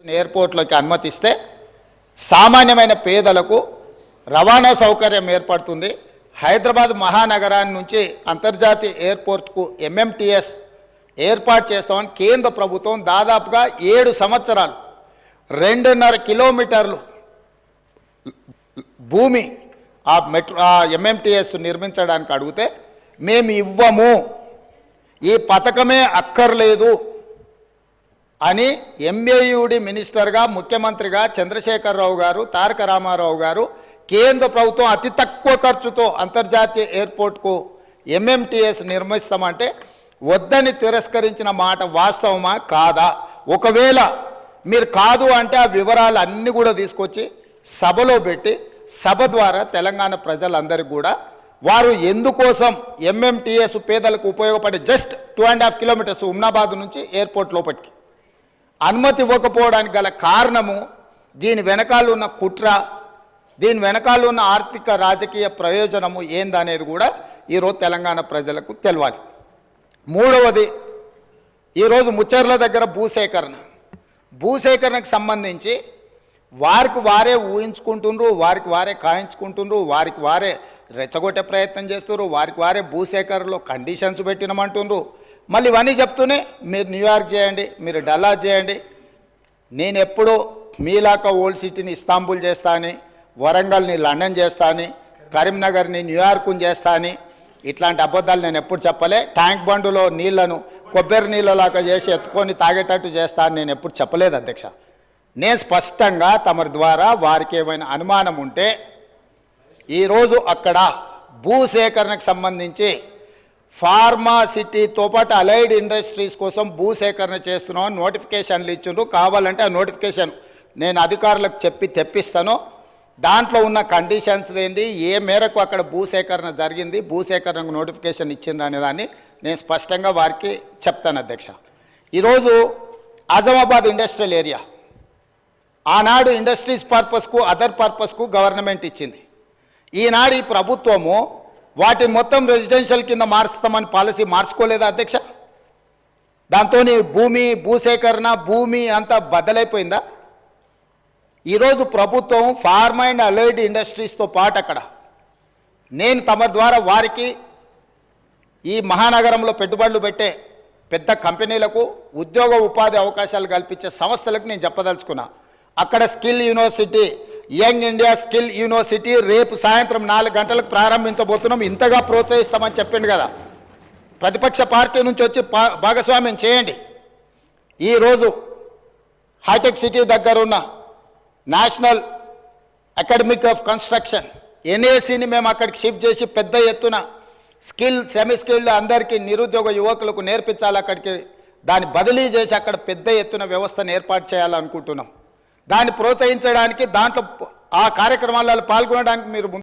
ఎయిర్పోర్ట్లోకి అనుమతిస్తే సామాన్యమైన పేదలకు రవాణా సౌకర్యం ఏర్పడుతుంది. హైదరాబాద్ మహానగరాన్ని నుంచి అంతర్జాతీయ ఎయిర్పోర్ట్కు ఎంఎంటీఎస్ ఏర్పాటు చేస్తామని కేంద్ర ప్రభుత్వం దాదాపుగా 7 సంవత్సరాలు 2.5 కిలోమీటర్లు భూమి ఆ ఎంఎంటీఎస్ నిర్మించడానికి అడిగితే మేము ఇవ్వము, ఈ పథకమే అక్కర్లేదు అని ఎంఏయుడి మినిస్టర్గా ముఖ్యమంత్రిగా చంద్రశేఖరరావు గారు, తారక రామారావు గారు కేంద్ర ప్రభుత్వం అతి తక్కువ ఖర్చుతో అంతర్జాతీయ ఎయిర్పోర్ట్కు ఎంఎంటీఎస్ నిర్మిస్తామంటే వద్దని తిరస్కరించిన మాట వాస్తవమా కాదా? ఒకవేళ మీరు కాదు అంటే ఆ వివరాలు అన్నీ కూడా తీసుకొచ్చి సభలో పెట్టి సభ ద్వారా తెలంగాణ ప్రజలందరికీ కూడా వారు ఎందుకోసం ఎంఎంటీఎస్ పేదలకు ఉపయోగపడే జస్ట్ 2.5 కిలోమీటర్స్ ఉమ్నాబాద్ నుంచి ఎయిర్పోర్ట్ లోపలికి అనుమతి ఇవ్వకపోవడానికి గల కారణము, దీని వెనకాల ఉన్న కుట్ర, దీని వెనకాల ఉన్న ఆర్థిక రాజకీయ ప్రయోజనము ఏందనేది కూడా ఈరోజు తెలంగాణ ప్రజలకు తెలవాలి. మూడవది, ఈరోజు ముచ్చర్ల దగ్గర భూసేకరణకు సంబంధించి వారికి వారే ఊహించుకుంటుండ్రు, వారికి వారే కాయించుకుంటుండ్రు, వారికి వారే రెచ్చగొట్టే ప్రయత్నం చేస్తున్నారు, వారికి వారే భూసేకరణలో కండిషన్స్ పెట్టినమంటుండ్రు. మళ్ళీ ఇవన్నీ చెప్తూనే మీరు న్యూయార్క్ చేయండి, మీరు డల్లాస్ చేయండి, నేను ఎప్పుడూ మీలాక ఓల్డ్ సిటీని ఇస్తాంబుల్ చేస్తా అని, వరంగల్ని లండన్ చేస్తా అని, కరీంనగర్ని న్యూయార్క్ని చేస్తా అని ఇట్లాంటి అబద్ధాలు నేను ఎప్పుడు చెప్పలే. ట్యాంక్ బండులో నీళ్లను కొబ్బరి నీళ్ళలాగా చేసి ఎత్తుకొని తాగేటట్టు చేస్తా అని నేను ఎప్పుడు చెప్పలేదు అధ్యక్ష. నేను స్పష్టంగా తమరి ద్వారా వారికి ఏమైనా అనుమానం ఉంటే ఈరోజు అక్కడ భూసేకరణకు సంబంధించి ఫార్మాసిటీతో పాటు అలైడ్ ఇండస్ట్రీస్ కోసం భూసేకరణ చేస్తున్నామని నోటిఫికేషన్లు ఇచ్చిండ్రు. కావాలంటే ఆ నోటిఫికేషన్ నేను అధికారులకు చెప్పి తెప్పిస్తాను. దాంట్లో ఉన్న కండిషన్స్ ఏంది, ఏ మేరకు అక్కడ భూసేకరణ జరిగింది, భూసేకరణకు నోటిఫికేషన్ ఇచ్చిండ్రు అనేదాన్ని నేను స్పష్టంగా వారికి చెప్తాను అధ్యక్ష. ఈరోజు ఆజమాబాద్ ఇండస్ట్రియల్ ఏరియా ఆనాడు ఇండస్ట్రీస్ పర్పస్కు అదర్ పర్పస్కు గవర్నమెంట్ ఇచ్చింది. ఈనాడు ఈ ప్రభుత్వము వాటిని మొత్తం రెసిడెన్షియల్ కింద మార్చుతామని పాలసీ మార్చుకోలేదా అధ్యక్ష? దాంతో భూసేకరణ భూమి అంతా బద్దలైపోయిందా? ఈరోజు ప్రభుత్వం ఫార్మా అండ్ అలైడ్ ఇండస్ట్రీస్తో పాటు అక్కడ నేను తమ ద్వారా వారికి ఈ మహానగరంలో పెట్టుబడులు పెట్టే పెద్ద కంపెనీలకు ఉద్యోగ ఉపాధి అవకాశాలు కల్పించే సంస్థలకు నేను చెప్పదలుచుకున్నా. అక్కడ skill university, young India skill university రేపు సాయంత్రం 4 గంటలకు ప్రారంభించబోతున్నాం. ఇంతగా ప్రోత్సహిస్తామని చెప్పిండు కదా. ప్రతిపక్ష పార్టీ నుంచి వచ్చి భాగస్వామ్యం చేయండి. ఈరోజు హైటెక్ సిటీ దగ్గర ఉన్న నేషనల్ అకాడమిక్ ఆఫ్ కన్స్ట్రక్షన్ ఎన్ఏసిని మేము అక్కడికి షిఫ్ట్ చేసి పెద్ద ఎత్తున సెమీ స్కిల్డ్ అందరికీ నిరుద్యోగ యువకులకు నేర్పించాలి. అక్కడికి దాన్ని బదిలీ చేసి అక్కడ పెద్ద ఎత్తున వ్యవస్థను ఏర్పాటు చేయాలనుకుంటున్నాం. దాన్ని ప్రోత్సహించడానికి, దాంట్లో ఆ కార్యక్రమాలలో పాల్గొనడానికి మీరు